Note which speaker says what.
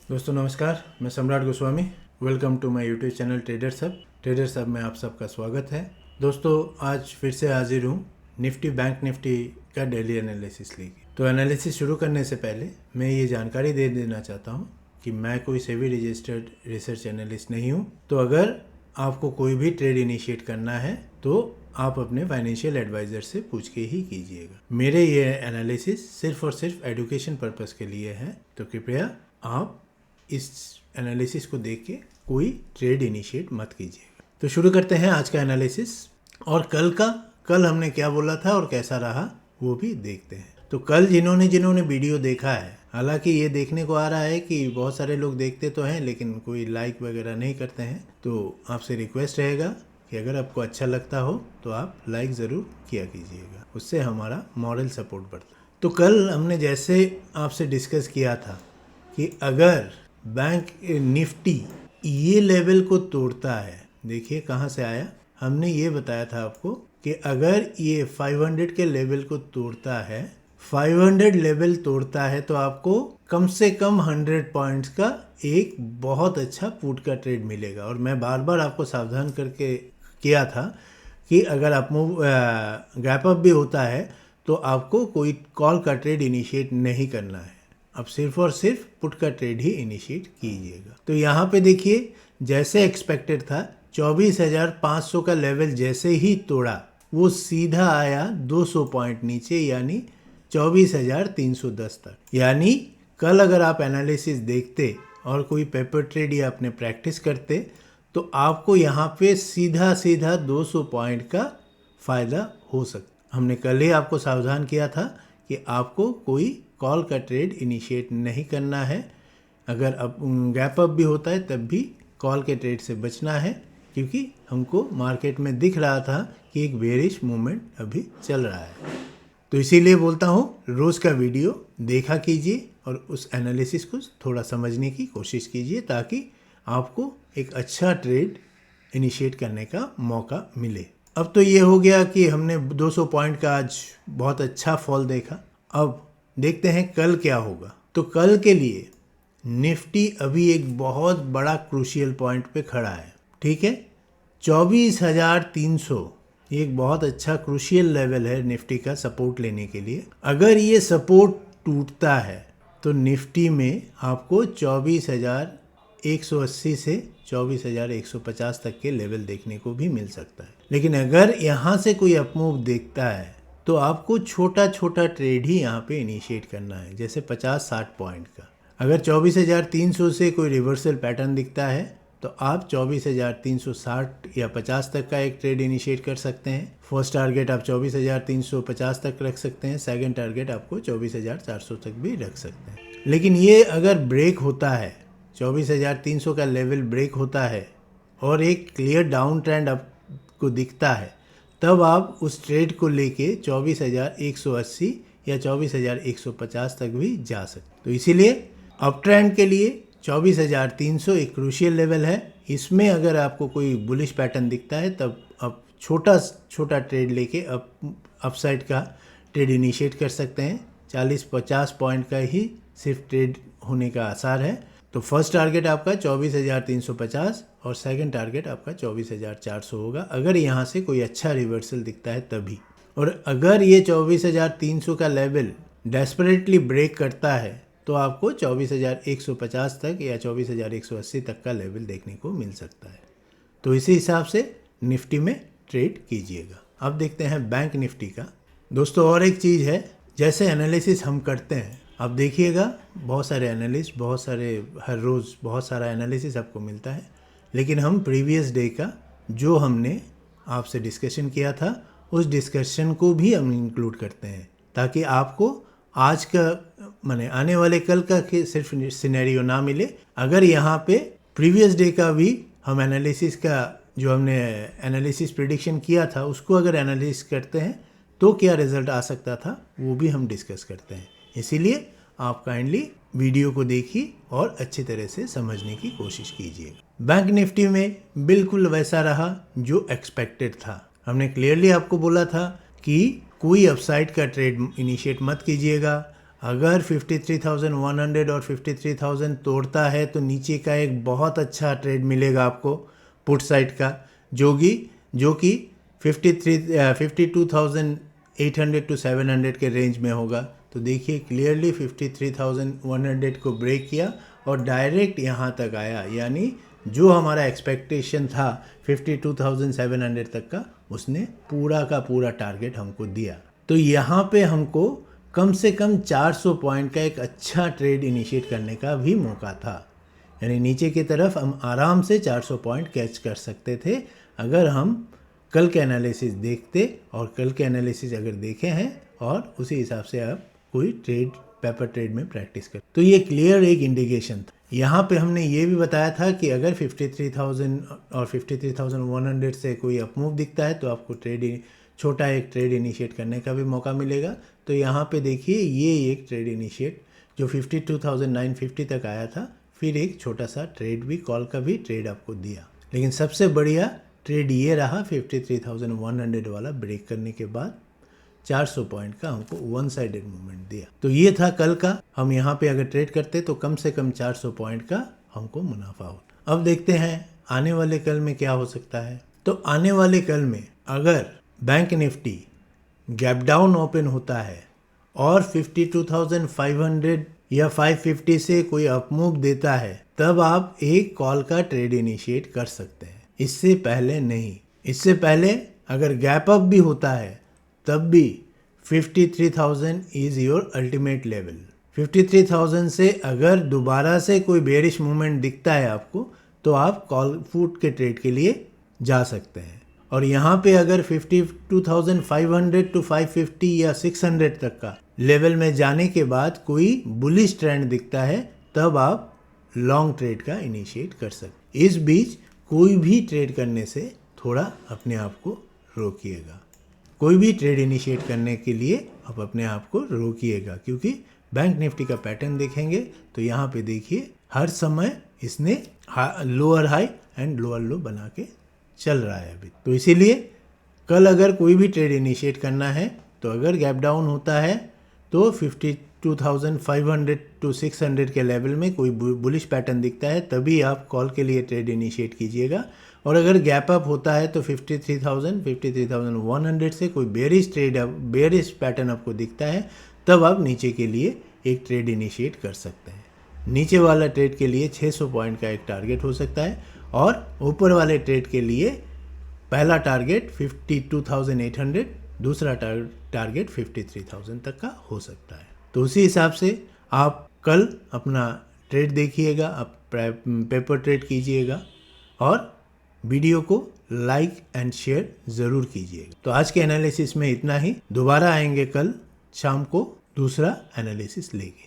Speaker 1: दोस्तों नमस्कार, मैं Samrat Goswami. Welcome to my YouTube channel traders hub में आप सबका स्वागत है। दोस्तों आज फिर से हाजिर हूँ बैंक निफ्टी का डेली एनालिसिस लेके। तो एनालिसिस शुरू करने से पहले मैं ये जानकारी दे देना चाहता हूँ कि मैं कोई सेबी रजिस्टर्ड रिसर्च एनालिस्ट नहीं हूँ। तो अगर आपको कोई भी ट्रेड इनिशिएट करना है तो आप अपने फाइनेंशियल एडवाइज़र से पूछ के ही कीजिएगा। मेरे ये एनालिसिस सिर्फ और सिर्फ एजुकेशन पर्पस के लिए है, तो कृपया आप इस एनालिसिस को देख के कोई ट्रेड इनिशिएट मत कीजिएगा। तो शुरू करते हैं आज का एनालिसिस। और कल हमने क्या बोला था और कैसा रहा वो भी देखते हैं। तो कल जिन्होंने वीडियो देखा है, हालांकि ये देखने को आ रहा है कि बहुत सारे लोग देखते तो हैं लेकिन कोई लाइक वगैरह नहीं करते हैं। तो आपसे रिक्वेस्ट रहेगा कि अगर आपको अच्छा लगता हो तो आप लाइक ज़रूर किया कीजिएगा, उससे हमारा मॉरल सपोर्ट बढ़ता है। तो कल हमने जैसे आपसे डिस्कस किया था कि अगर बैंक निफ्टी ये लेवल को तोड़ता है, देखिए कहाँ से आया, हमने ये बताया था आपको कि अगर ये 500 के लेवल को तोड़ता है, 500 लेवल तोड़ता है तो आपको कम से कम 100 पॉइंट्स का एक बहुत अच्छा पुट का ट्रेड मिलेगा। और मैं बार बार आपको सावधान करके किया था कि अगर आप गैप अप भी होता है तो आपको कोई कॉल का ट्रेड इनिशिएट नहीं करना है, अब सिर्फ और सिर्फ पुट का ट्रेड ही इनिशिएट कीजिएगा। तो यहाँ पे देखिए जैसे एक्सपेक्टेड था 24,500 का लेवल जैसे ही तोड़ा वो सीधा आया 200 पॉइंट नीचे, यानी 24,310 तक। यानी कल अगर आप एनालिसिस देखते और कोई पेपर ट्रेड या अपने प्रैक्टिस करते तो आपको यहाँ पे सीधा 200 पॉइंट का फ़ायदा हो सकता। हमने कल ही आपको सावधान किया था कि आपको कोई कॉल का ट्रेड इनिशिएट नहीं करना है। अगर अब गैप अप भी होता है तब भी कॉल के ट्रेड से बचना है, क्योंकि हमको मार्केट में दिख रहा था कि एक बेरिश मूवमेंट अभी चल रहा है। तो इसीलिए बोलता हूँ रोज़ का वीडियो देखा कीजिए और उस एनालिसिस को थोड़ा समझने की कोशिश कीजिए ताकि आपको एक अच्छा ट्रेड इनिशिएट करने का मौका मिले। अब तो ये हो गया कि हमने 200 पॉइंट का आज बहुत अच्छा फॉल देखा। अब देखते हैं कल क्या होगा। तो कल के लिए निफ्टी अभी एक बहुत बड़ा क्रूशियल पॉइंट पे खड़ा है, ठीक है। 24,300 एक बहुत अच्छा क्रूशियल लेवल है निफ्टी का सपोर्ट लेने के लिए। अगर ये सपोर्ट टूटता है तो निफ्टी में आपको 24,180 से 24,150 तक के लेवल देखने को भी मिल सकता है। लेकिन अगर यहाँ से कोई अपमूव देखता है तो आपको छोटा ट्रेड ही यहाँ पे इनिशिएट करना है, जैसे 50-60 पॉइंट का। अगर 24,300 से कोई रिवर्सल पैटर्न दिखता है तो आप 24,360 या 50 तक का एक ट्रेड इनिशिएट कर सकते हैं। फर्स्ट टारगेट आप 24,350 तक रख सकते हैं, सेकंड टारगेट आपको 24,400 तक भी रख सकते हैं। लेकिन ये अगर ब्रेक होता है, 24,300 का लेवल ब्रेक होता है और एक क्लियर डाउन ट्रेंड आपको दिखता है, तब आप उस ट्रेड को लेके 24,180 या 24,150 तक भी जा सकते। तो इसीलिए अप ट्रेंड के लिए 24,300 एक क्रूशियल लेवल है। इसमें अगर आपको कोई बुलिश पैटर्न दिखता है तब आप छोटा ट्रेड लेके अपसाइड का ट्रेड इनिशिएट कर सकते हैं। 40-50 पॉइंट का ही सिर्फ ट्रेड होने का आसार है। तो फर्स्ट टारगेट आपका 24,350 और सेकंड टारगेट आपका 24,400 होगा, अगर यहाँ से कोई अच्छा रिवर्सल दिखता है तभी। और अगर ये 24,300 का लेवल डेस्परेटली ब्रेक करता है तो आपको 24,150 तक या 24,180 तक का लेवल देखने को मिल सकता है। तो इसी हिसाब से निफ्टी में ट्रेड कीजिएगा। अब देखते हैं बैंक निफ्टी का। दोस्तों और एक चीज़ है, जैसे एनालिसिस हम करते हैं, आप देखिएगा बहुत सारे एनालिस्ट, बहुत सारे हर रोज़ बहुत सारा एनालिसिस आपको मिलता है, लेकिन हम प्रीवियस डे का जो हमने आपसे डिस्कशन किया था उस डिस्कशन को भी हम इंक्लूड करते हैं, ताकि आपको आज का माने आने वाले कल का सिर्फ सिनेरियो ना मिले। अगर यहाँ पे प्रीवियस डे का भी हम एनालिसिस का जो हमने एनालिसिस प्रिडिक्शन किया था उसको अगर एनालिसिस करते हैं तो क्या रिजल्ट आ सकता था वो भी हम डिस्कस करते हैं। इसीलिए आप काइंडली वीडियो को देखिए और अच्छी तरह से समझने की कोशिश कीजिए। बैंक निफ्टी में बिल्कुल वैसा रहा जो एक्सपेक्टेड था। हमने क्लियरली आपको बोला था कि कोई अपसाइड का ट्रेड इनिशिएट मत कीजिएगा। अगर 53,100 और 53,000 तोड़ता है तो नीचे का एक बहुत अच्छा ट्रेड मिलेगा आपको पुट साइड का, जो कि 52,800 टू 700 के रेंज में होगा। तो देखिए क्लियरली 53,100 को ब्रेक किया और डायरेक्ट यहाँ तक आया, यानी जो हमारा एक्सपेक्टेशन था 52,700 तक का, उसने पूरा का पूरा टारगेट हमको दिया। तो यहाँ पे हमको कम से कम 400 पॉइंट का एक अच्छा ट्रेड इनिशिएट करने का भी मौका था, यानी नीचे की तरफ हम आराम से 400 पॉइंट कैच कर सकते थे अगर हम कल के एनालिसिस देखते, और कल के एनालिसिस अगर देखे हैं और उसी हिसाब से आप कोई ट्रेड पेपर ट्रेड में प्रैक्टिस कर। तो ये क्लियर एक इंडिकेशन था। यहाँ पे हमने ये भी बताया था कि अगर 53,000 और 53,100 से कोई अपमूव दिखता है तो आपको छोटा एक ट्रेड इनिशिएट करने का भी मौका मिलेगा। तो यहाँ पे देखिए ये एक ट्रेड इनिशिएट जो 52,950 तक आया था, फिर एक छोटा सा ट्रेड भी, कॉल का भी ट्रेड आपको दिया। लेकिन सबसे बढ़िया ट्रेड ये रहा 53,100 वाला ब्रेक करने के बाद 400 पॉइंट का हमको वन साइडेड मूवमेंट दिया। तो ये था कल का। हम यहाँ पे अगर ट्रेड करते तो कम से कम 400 पॉइंट का हमको मुनाफा होता। अब देखते हैं आने वाले कल में क्या हो सकता है। तो आने वाले कल में अगर bank Nifty gap down open होता है और 52,500 या 550 से कोई अपमूव देता है, तब आप एक कॉल का ट्रेड इनिशिएट कर सकते हैं, इससे पहले नहीं। इससे पहले अगर गैप अप भी होता है तब भी 53,000 इज योर अल्टीमेट लेवल। 53,000 से अगर दोबारा से कोई बेरिश मूवमेंट दिखता है आपको, तो आप कॉल पुट के ट्रेड के लिए जा सकते हैं। और यहाँ पे अगर 52,500 टू 550 या 600 तक का लेवल में जाने के बाद कोई बुलिश ट्रेंड दिखता है, तब आप लॉन्ग ट्रेड का इनिशिएट कर सकते। इस बीच कोई भी ट्रेड करने से थोड़ा अपने आप को रोकिएगा। कोई भी ट्रेड इनिशिएट करने के लिए आप अपने आप को रोकिएगा, क्योंकि बैंक निफ्टी का पैटर्न देखेंगे तो यहाँ पे देखिए हर समय इसने लोअर हाई एंड लोअर लो बना के चल रहा है अभी। तो इसीलिए कल अगर कोई भी ट्रेड इनिशिएट करना है तो अगर गैप डाउन होता है तो 52,500 टू 600 के लेवल में कोई बुलिश पैटर्न दिखता है, तभी आप कॉल के लिए ट्रेड इनिशिएट कीजिएगा। और अगर गैप अप होता है तो 53,000 53,100 से कोई बेरिश पैटर्न आपको दिखता है, तब आप नीचे के लिए एक ट्रेड इनिशिएट कर सकते हैं। नीचे वाला ट्रेड के लिए 600 पॉइंट का एक टारगेट हो सकता है, और ऊपर वाले ट्रेड के लिए पहला टारगेट 52,800, दूसरा टारगेट 53,000 तक का हो सकता है। तो उसी हिसाब से आप कल अपना ट्रेड देखिएगा, आप पेपर ट्रेड कीजिएगा और वीडियो को लाइक एंड शेयर ज़रूर कीजिएगा। तो आज के एनालिसिस में इतना ही। दोबारा आएंगे कल शाम को दूसरा एनालिसिस लेके।